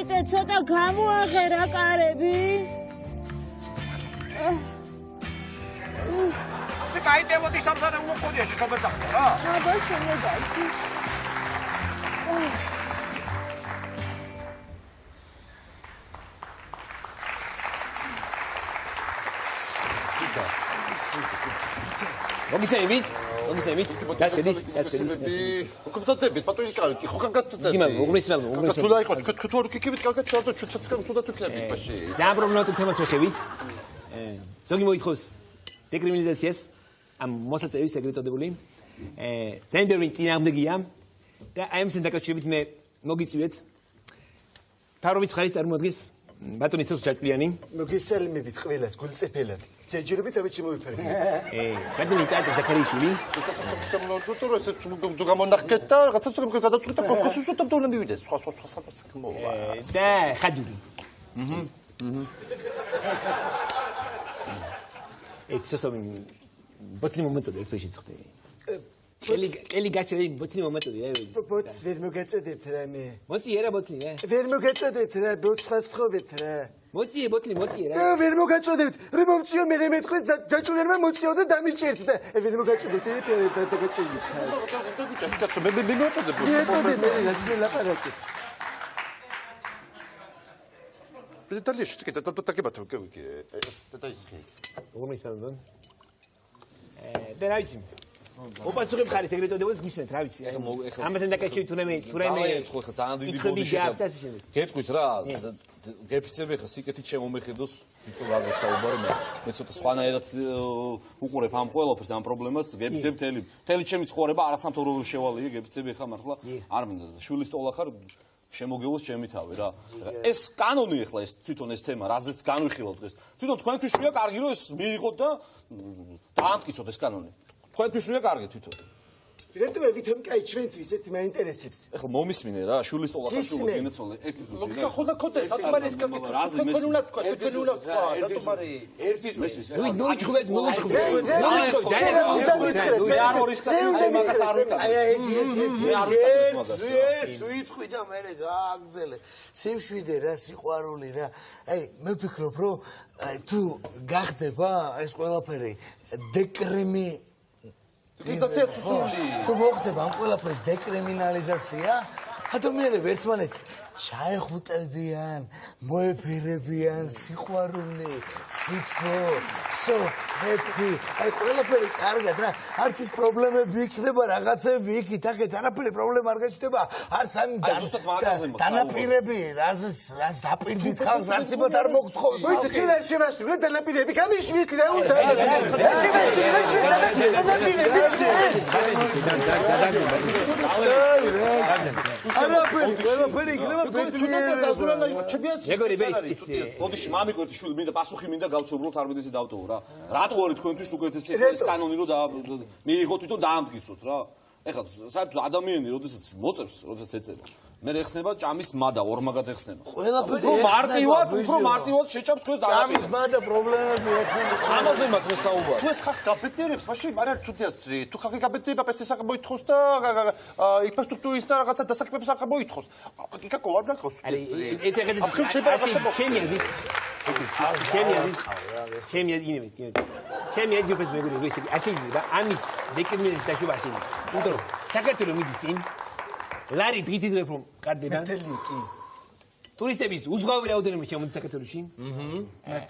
მეტე ცოტა გამოაღერა კარები. Se გაიტევოდი სამსანეულო კოდიაში ხომერდახტა რა. აბა შემოდაში. მოგისმენთ? გასკედით. კომპიუტერებით პატონი კარგი, ხო კაკაცაცი. იმან მოგისმენთ. თუ დაიყო, თუ არ გიქებით კაკაც და ჩუჩაც კაცუდა თუ ქნები ბაში. ძალიან პრობლემატურ თემას ვეხებით. ზოგი მოითხოვს დეკრიმინალიზაციას ამ მოსაწევს ეგრეთ წოდებული. ძალიან ბევრი წინააღმდეგია და აი ამასთან დაკავშირებით მე მოგიწვიეთ. თავრობის ხარის წარმოადგენს ბატონი სოს ჯაჭვიანი. მოგესალმებით ყველას გულწრფელად. ჯერჯერობით ამით შემოვიფერე. ბატონი ტატა ზაქარიშვილი. სამლორდოტორ ესეც თუ გამონახეთ და რაღაცა გადაწყვეტ და კონკურსუსოთ და უნდა მივიდეს. სხვა საქმე. და ხადური. სოსომი ბოთლი მომეწოდი ერთში ცხდე. კელი გაჩერე ბოთლი მომეწოდი რა. ბოთს ვერ მოგაწოდებთ რა მე. მოწიე რა ბოთლი რა. ვერ მოგაწოდებთ რა, ბოთს ხასთხოვეთ რა. მოწიე ბოთლი მოწიე რა. ვერ მოგაწოდებთ. რა მომწიო მე მეთქვი ჯაჭულერმა მოწიო და დამიჭერთ და ვერ მოგაწოდებთ და დაგაჭერით. კაცო მე მოწოდებ. მე რაც მე ლაპარაკი. Деталиш, таке бато, это ისე. როგორ ისმენდონ? და რა ვიცი. ოპასუხებ ხარით ეგრეთ წოდებას გისმენთ, რა ვიცი. ამასთან დაკავშირებით თურმე ერთხელ ხა ძალიან დიდი ბოდი შეხვდა. გეტყვით რა, გეფიცები ხა სიკეთით შემომეხედოს, იცო რაზე საუბარი მე ცოტა სხვანაირად უყურებ ამ ყველაფერს ამ პრობლემას, გეფიცებ მთელი ჩემი ცხოვრება არასამთავრობო შევალია, გეფიცები ხა მართლა არ მინდა შვილის ტოლა ხარ შემოგეულოს ჩემი თავი რა. ეს კანონი ახლა ეს თვითონ ეს თემა, რაზეც განვიხილავთ დღეს. თვითონ თქვენთვის ვია კარგი რომ ეს მიიღოთ და დაამტკიცოთ ეს კანონი. თქვენთვის ვია კარგი თვითონ. რატო ვითომ კაი ჩვენთვის ერთი მაინტერესებს. ახლა მომისმინე რა, შვილის ტოლა ხარ შვილო გენეცოლე ერთი წუთი. ლოგიკა ხო და ქოთე, სათმარი ეს თქვენულად თქვა, თქვენულად თქვა, რატომარი ერთი წუთი. ნუ იჩხუბეთ. არ არის კაცი, აი მაგას არ ვიკავ. ერთ ვიტყვი და მე გააგზელე. სიმშვიდე რა, სიყვარული რა. აი მე ვფიქრობ რომ თუ გახდება ეს ყველაფერი დეკრიმი თუ მოხდება ამ ყველაფრის დეკრიმინალიზაცია, ადამიანები ერთმანეთს ჩაეხუტებიან, მოეფერებიან, სიყვარული, სითბო, happy. აი ყველაფერი კარგად რა, არც ის პრობლემები იქნება, რაღაცები იქით, აქეთ არაფერი პრობლემა არ გაჩნდება, არც ამ დანაპირები, რაც დაპირდით ხალხს, არც იმათ არ მოგთხოვს. ვიცი, ჩვენ არ შევასრულე დანაპირები, გამიშვით და უნდა. არაფერი, ყველაფერი იქნება ოდიში მამიკვეთი შვილი მინდა პასუხი მინდა გავცობროთ არ მინდა ისე დავტოვო რა. რატო არის თქვენთვის უკეთესი ეს კანონი რომ მიიღოთ თვითონ დაამტკიცოთ რა. ეხლა საერთოდ ადამიანი როდესაც მოწევს, როდესაც ეწევა მე ეხსნება ჭამის მადა ორმაგად ეხსნება. ყველაფერი უფრო მარტივად შეჭამს თქვენს დანაპირს. ჭამის მადა პრობლემები ეხსნება. ამაზე მაქვს მე საუბარი. თუ ეს ხალხი გაბედნიერებს, მაშინ არ არის თუდიასწრი. თუ ხალხი გაბედნიერება პესესაკ მოითხოვს და ინფრასტრუქტურის და რაღაცა დასაქმების საკ მოითხოვს. იკა ყოარ გახოს. ჩემი აჯიბეს მეგობრებო ესე არ შეიძლება ამის დეკრიმინალიზაციის დაშობაში. იმიტომ რომ საქართველოს მიდის წინ ლარი დღითიდღე რომ კარდება. ტურისტების უზღვავი რაოდენობა შემოდის საქართველოში.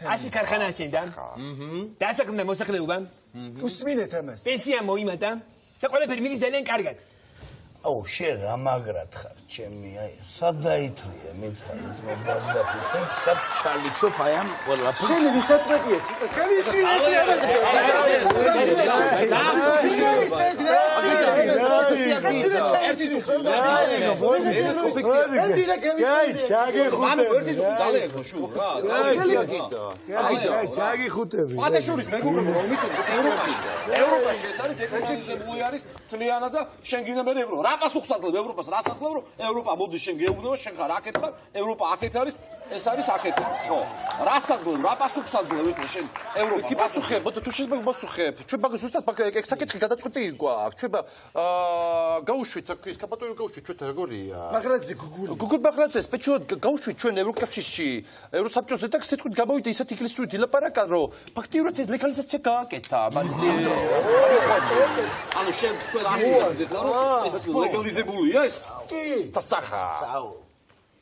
100 ქარხანაა შენდა. დასაქმდა მოსახლეობა. უსმინეთ ამას. პენსია მოიმატა და ყველაფერი მიდის ძალიან კარგად. აუ შენ რა მაგრად ხარ ჩემი აი სად დაითვლია მითხარი ძმობას გაფიცებ სად ჩალიჩობ აი ამ ყველაფერს შენ ვისაწყვეტიებს ჩაგიხუტები ფატაშურის მეგობრებო რომ მიწევს ევროპაში ეს არის დეკრიმინალიზებული არის თლიანად და შენ გინდა მე რა პასუხს აძლევ ევროპას რას აძლევ რომ ევროპა მოდი შენ გეუბნება შენ ხარ აქეთ ხარ ევროპა აქეთ არის ეს არის აქეთი, ხო? რა საძლევ, რა პასუხს აძლევ იქნე შენ ევროპა? კი პასუხებ, თუ შეიძლება ვიპასუხებ. ჩვენ მაგას ზუსტად ეგ საკითხი გადაწყვეტი გვაქვს. ჩვენ გავუშვით ის კაპატონი გავუშვით ჩვენ როგორია? ბაღრაძე გუგული. გუგულ ბაღრაძეს პეჩოდ გავუშვით ჩვენ ევროკავშირში, ევროსაბჭოზე და სიტყვით გამოვიდა ისეთ ინგლისურით ილაპარაკა, რომ ფაქტიურად ლეგალიზაცია გააკეთა. ანუ შენ თქვენ ასე გიგეთ, რომ ეს ლეგალიზებულია ეს? კი. დასახა.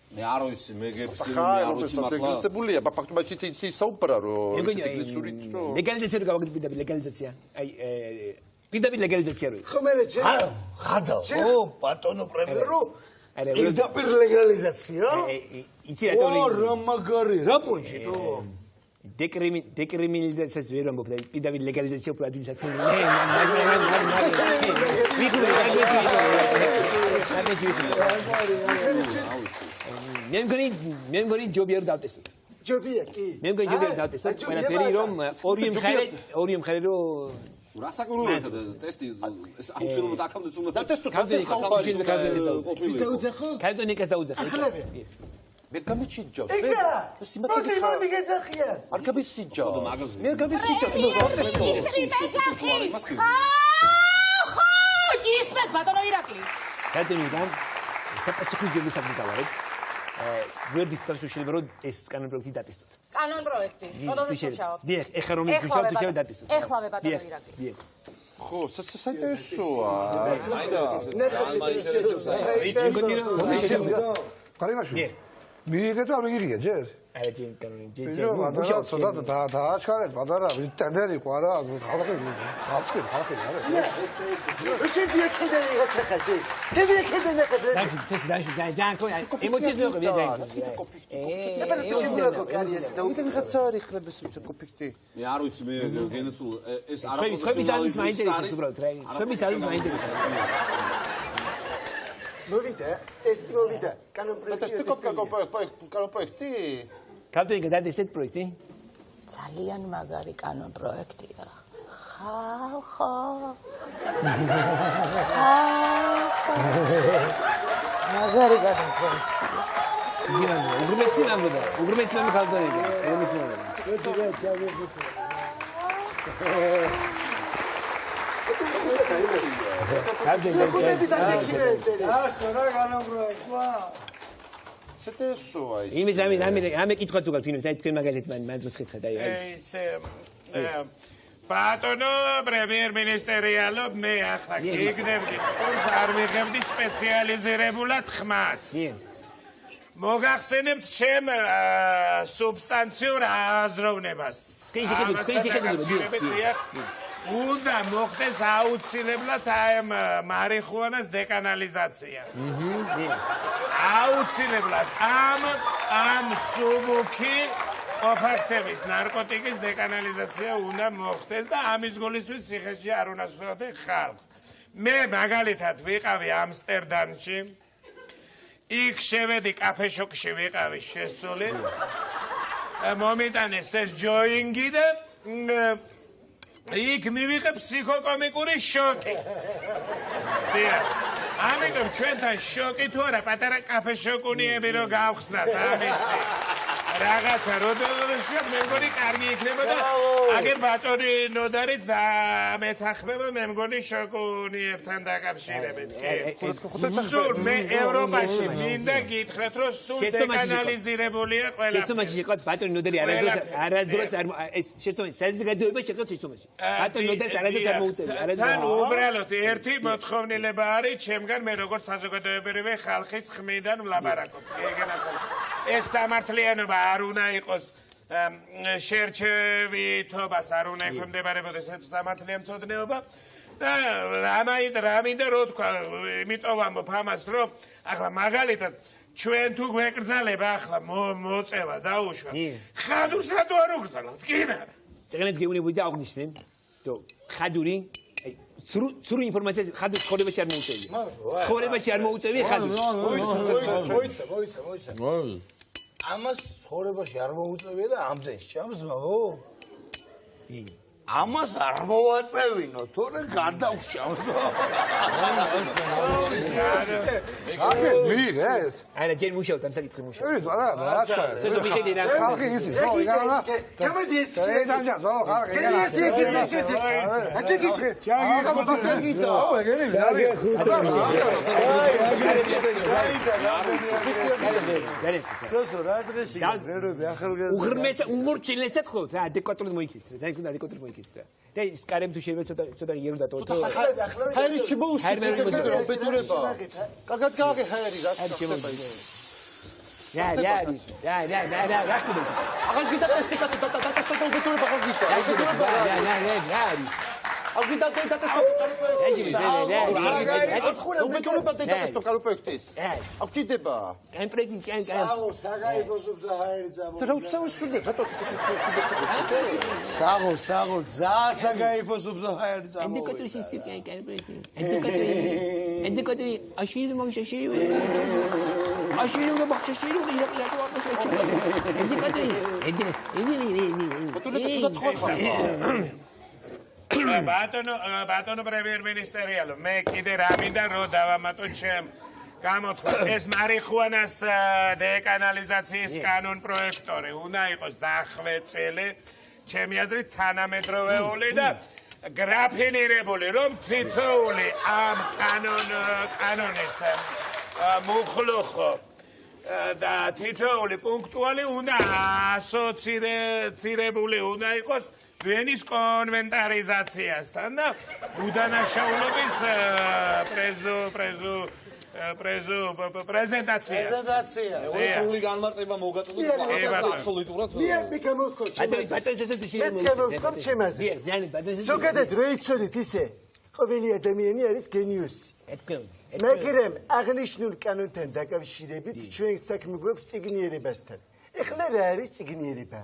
მე არ ვიცი, მე გეფიცირებული ხა, არ რომ ვიცი ეს მართლა. ლეგალიზებულია, ფაქტობრივად ისეთი საუბრა, რომ ინგლისურით რომ ლეგალიზაცია რო გავაკეთე ლეგალიზაცია. აი პირდაპირ ლეგალიზაცია რო. ხო მე ხადავ. ო ბატონო პრემიერო. პირდაპირ ლეგალიზაცია? იცი რატომ? რა მაგარი, რა პონჩიტო? დეკრიმინალიზაციას ვერ ამბობ და პირდაპირ ლეგალიზაცია უფრო ადვილი საქმე. მე მგონი ჯობი არ დავტესტო. ჯობია კი. მე მგონი ჯობი არ დავტესტო. ყველაფერი რომ ორი მხარე რომ რა საკურველია ტესტი ეს აუცილებლად აქამდე უნდა დატესტო კარტონიკას დაუძახე. მე გამიჩიჯავს. მოდი გეძახიან. არ გამიჩიჯავს. მე არ გამიჩიჯავს. დატესტო. გისმენთ ბატონო ირაკლი. კარტონიკამ საპასუხისმგებელი საკითხავარეთ. ვერ დიქტორს შეიძლება რომ ეს კანონ პროექტი დატესტოთ. კანონ პროექტი. როდესაც ვშავობ. დიახ, ეხლა რომ ვიშავთ, შეიძლება დატესტოთ. ეხლავე ბატონო ირაკლი. დიახ. ხო, საინტერესოა. კარიმაშვილი. მიიღეთ არ მიიღია ჯერ? არა ჯერ კანონი ჯერ მუშაობ ცოტა დააჩქარეთ პატარა ტენდერი ყო არა ხალხი დაწყე ხალხი არა ეჩი დიექედე რაღაცა ხაჭი დიექედე ნახე დაში ემოციები მოყვა და ვიღაცა არის ხლების კონფლიქტი. მე არ ვიცი მე გენეცულ ეს არ ხების არის მაინტერესებს უბრალოდ რა ხების არის მაინტერესებს მოვიდა ტესტი მოვიდა კანონ ტესტი კანონ პროექტი კარტონიკა დატესტეთ პროექტი ძალიან მაგარი კანონ პროექტია. ხალხო. მაგარი კანონ პროექტია. უგრმესი მამბოდა უგრმესი მამბო კარტონიკა უგრმესი მამბო იმის ამე კითხვა თუ გაქვთ იმის აი თქვენ მაგალითად მან დროს ხეთქა და აი ბატონო პრემიერ-მინისტერიალო მე ახლა გიგდებდი კურს არ მიღებდი სპეციალიზირებულად ხმას მოგახსენებთ ჩემ სუბსტანციურ აზროვნებას უნდა მოხდეს აუცილებლად ამ მარიხუანას დეკანალიზაცია. აუცილებლად ამ სუბუქი ოფაქცების ნარკოტიკის დეკანალიზაცია უნდა მოხდეს და ამის გულისთვის ციხეში არ უნდა სვდოდე ხალხს. მე მაგალითად ვიყავი ამსტერდამში. იქ შევედი კაფეშოკში ვიყავი შესული. მომიტანეს ეს ჯოინგი და იქ მივიღე ფსიქოკომიკური შოკი. დიახ. ამიტომ ჩვენთან შოკი თუ არა პატარა კაფეშოკუნიები რო გავხსნათ ამისი. რაღაცა როდესაც მე მგონი კარგი იქნება და აგერ ბატონი ნოდარიც დამეთანხმება მე მგონი შოკუნიებთან დაკავშირებით. სულ მე ევროპაში მინდა გითხრათ რომ სულ დეკანალიზირებულია ყველაფერი. შეცდომაში შეყავთ ბატონი ნოდარი არასდროს არ ეს შეცდომაში საზოგადოება შეყავთ შეცდომაში. ბატონი ნოდარიც არასდროს არ მოუწევია. თან უბრალოდ ერთი მოთხოვნილება არის ჩემგან მე როგორც საზოგადოებრივი ხალხის ხმიდან ვლაპარაკობ. ეს სამართლიანობა არ უნდა იყოს შერჩევითობას არ უნდა ექვემდებარებოდეს ეს სამართლიამცოდნეობა და რა მინდა რო თქვა იმიტომ ვამბობ ამას რომ ახლა მაგალითად ჩვენ თუ გვეკრძალება ახლა მოწევა დაუშვა ხადურს რატო არ უგრძალავთ კინა წეგნეც გეუბნებოდი და აღნიშნე რომ ხადური ცრუ ინფორმაცია ხადურს ცხოვრებაში არ მოუწევია ცხოვრებაში არ მოუწევია ხადურს მოიცა ამას ცხოვრებაში არ მოუწევია და ამდენ სჭამს მაღო? ამას არ მოვაწევინო, თორე გადავშავს. მიიღეთ. არა, ჯერ მუშაობთ ამ საკითხი მუშაობთ. ევით, ბატონო, რა თქვა? სესო მიხედი რა. ხალხი იცის, ხო, იგანა. გამოდი. დაიჯანჯას, ბაბა, ხალხი იგანა. სოსო რა დღეში ღეროები ახალგაზრდა უღრმეს უმორჩილესად ხოვთ რა ადეკვატურად მოიქცეთ რა და იქნება ადეკვატურად მოიქცეთ რა და ის კარემ თუ შეიძლება ცოტა იერო დატოვოთ ჰაერი შემოუშვი ბედურება კარგად გააგე ჰაერი რა ხდება რა ხდება აღარ გიდა ტესტიკაც დატესტო ბედურება აღარ გიდა აგიდა დატესტო ბედურება დატესტო კარო პროექტის აღჭირდება კაი პროექტი კაი საგაიფოსობ და ჰაერი და რა უცნაური სულდება რატო ესე საგო საგაიფოსობ და ჰაერი წამო ენდიკოტრი სისტემი კაი პროექტი ენდიკოტრი აშირი მაგშაში აშირი მაგშაში ბატონო პრემიერ-მინისტერიალო, მე კიდე რა მინდა რომ დავამატო ჩემ გამოთქვას. ეს მარიხუანას დეკანალიზაციის კანონ პროექტორი უნდა იყოს დახვეწილი, ჩემი აზრით თანამედროვეული და გრაფინირებული, რომ თითოეული ამ კანონის მუხლუხო და თითოეული პუნქტუალი უნდა ასოცირებული უნდა იყოს ვენის კონვენტარიზაციასთან და უდანაშაულობის პრეზენტაცია. ეს სული განმარტება მოგაწოდოთ აბსოლუტურად. მე გამოვთქვი ჩემს. ზოგადად რო იცოდით ისე, ყოველი ადამიანი არის გენიუსი. მაგრამ აღნიშნულ კანონთან დაკავშირებით ჩვენ საქმე გვაქვს წიგნიერებასთან. ეხლა რა არის წიგნიერება?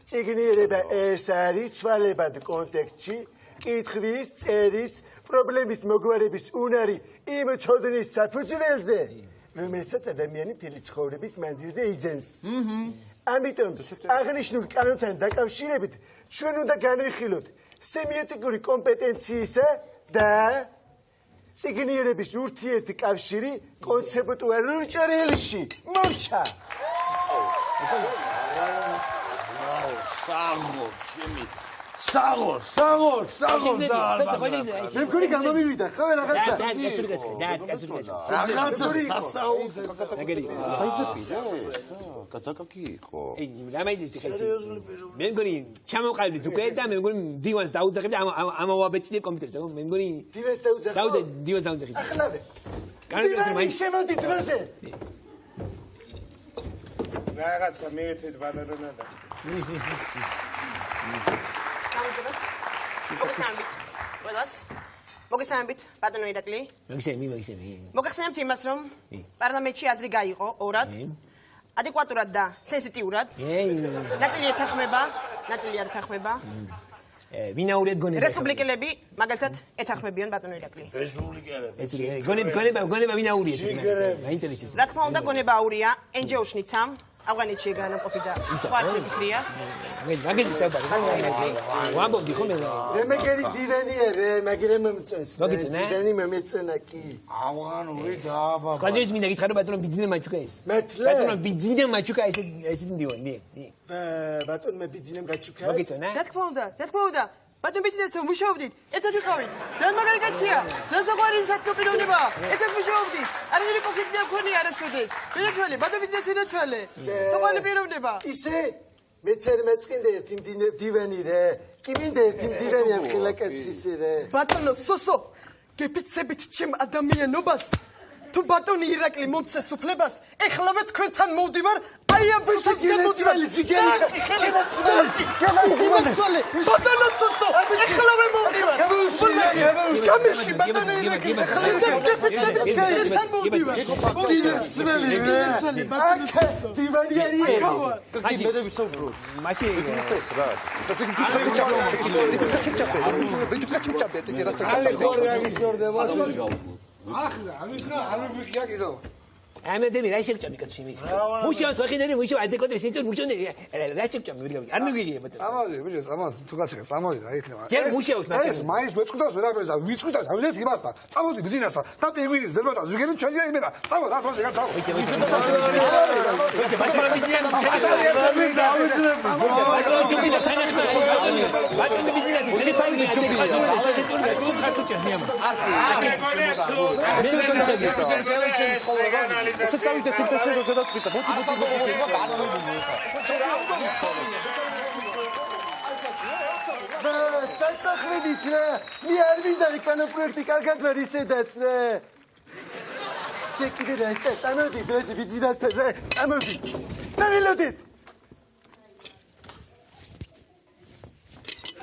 წიგნიერება ეს არის ცვალებად კონტექსტში, კითხვის, წერის, პრობლემის მოგვარების უნარი იმ ცოდნის საფუძველზე, რომელსაც ადამიანი მთელი ცხოვრების მანძილზე იძენს. ამიტომ აღნიშნულ კანონთან დაკავშირებით ჩვენ უნდა განვიხილოთ სემიოტიკური კომპეტენციისა და წიგნიერების ურთიერთი კავშირი კონცეპტუალურ ჭრილში. მორჩა. საღორ მე მქონი გამომივიდა ხო რაღაცა კაცაკაკი იყო რა მაინც ხეცი მე მგონი ჩამოყალიბდით უკვე და მე მგონი დივანს დაუძახებ და ამავაბეჭდი კომპიუტერზე მე მგონი დივანს დაუძახებ დივანი შემოდი დროზე რაღაცა მიერთეთ ბატონო და მოგესალმებით, ბატონო ირაკლი. მოგახსენებთ იმას, რომ პარლამენტში აზრი გაიყო ორად, ადეკვატურად და სენსიტიურად. ნაწილი ეთანხმება, ნაწილი არ ეთანხმება. ვინაურიად გონება. რესპუბლიკელები მაგალითად ეთანხმებიან ბატონო ირაკლი. რესპუბლიკელები. გონება ვინაურიად. მაინტერესებს. რა თქმა უნდა, გონება აურია NGO-შნიცამ. ავღანეთში განაყოფი და სხვა ფიქრია. მაგელი წავდა. ვამბობდი ხომ მე. რემეგერი დივენია რე, მაგრამ მომწონს. დივენი მომეწონა კი. ავღანური დააბა. გაჟის მინდა გითხარო ბატონო ბიძინა მაჩუკა ეს. მეთლე. ბატონო ბიძინა მაჩუკა ეს დივანი. ბატონო ბიძინა მაჩუკა. მოგიწონა? რა თქმა უნდა. ბატონო ბიძინასთან მუშაობდით. ერთად ვიყავით. ძალიან მაგარი კაცია. ძალიან საყვარელი სათქო პიროვნება. ერთად მუშაობდით. არანაირი კონფლიქტი არ მქონია არასოდეს. ვინაცვალე, ბატონო ბიძინას ვინაცვალე. საყვარელი პიროვნება. ისე მეც არ მეწყინდა ერთი დივანი რე. კი მინდა ერთი დივანი ამ ხილაკაცის რე. ბატონო სოსო, გეფიცებით ჩემ ადამიანობას. თუ ბატონი ირაკლი მომცეს უფლებას, ეხლავე თქვენთან მოვდივარ. აი ამ ფულს გემოცვალი ჯიგერი. გემოცვალი. ბატონო სოსო, ეხლავე მოვდივარ. გამიში ბატონო ირაკლი. ეხლა გეფიცებით თქვენთან მოვდივარ. გემოცვალი ბატონო სოსო. დივანიანი ეს. კი მე ვისაუბრო. მაშინ ეს რა. ახლა ამის ხა არ ვიქია კიდო. ამედები რა შეგჭამი კაცო იმით. მუშაობ ხეხინერი მუშაობ ადეკვატური სინწურ მუშაობ რა შეგჭამი ვიღავი. არ მიგიგია ბატონო. წამოდი ბიჭო წამოდი თუ კაცებს წამოდი რა იქნება. ჯერ მუშაობ მაგრამ ეს მაინც მეწყდავს ვერაფერს ვიწყვიტავს ამჟეთ იმასთან. წამოდი ბიზნესთან და პირგვინის ზერბატა ზუგენი ჩვენია იმენა. წამო რა თქოს ეგა წამო. ესე წავიდე თვითონ და გადაწყვიტა. მოდი საერთაშორისო მე არ მინდა ეკანო პროექტი კარგად ვერ ისედაც შეკიდე რა წამოდი დროზე ბიზნესთან წამოდი და ველოდით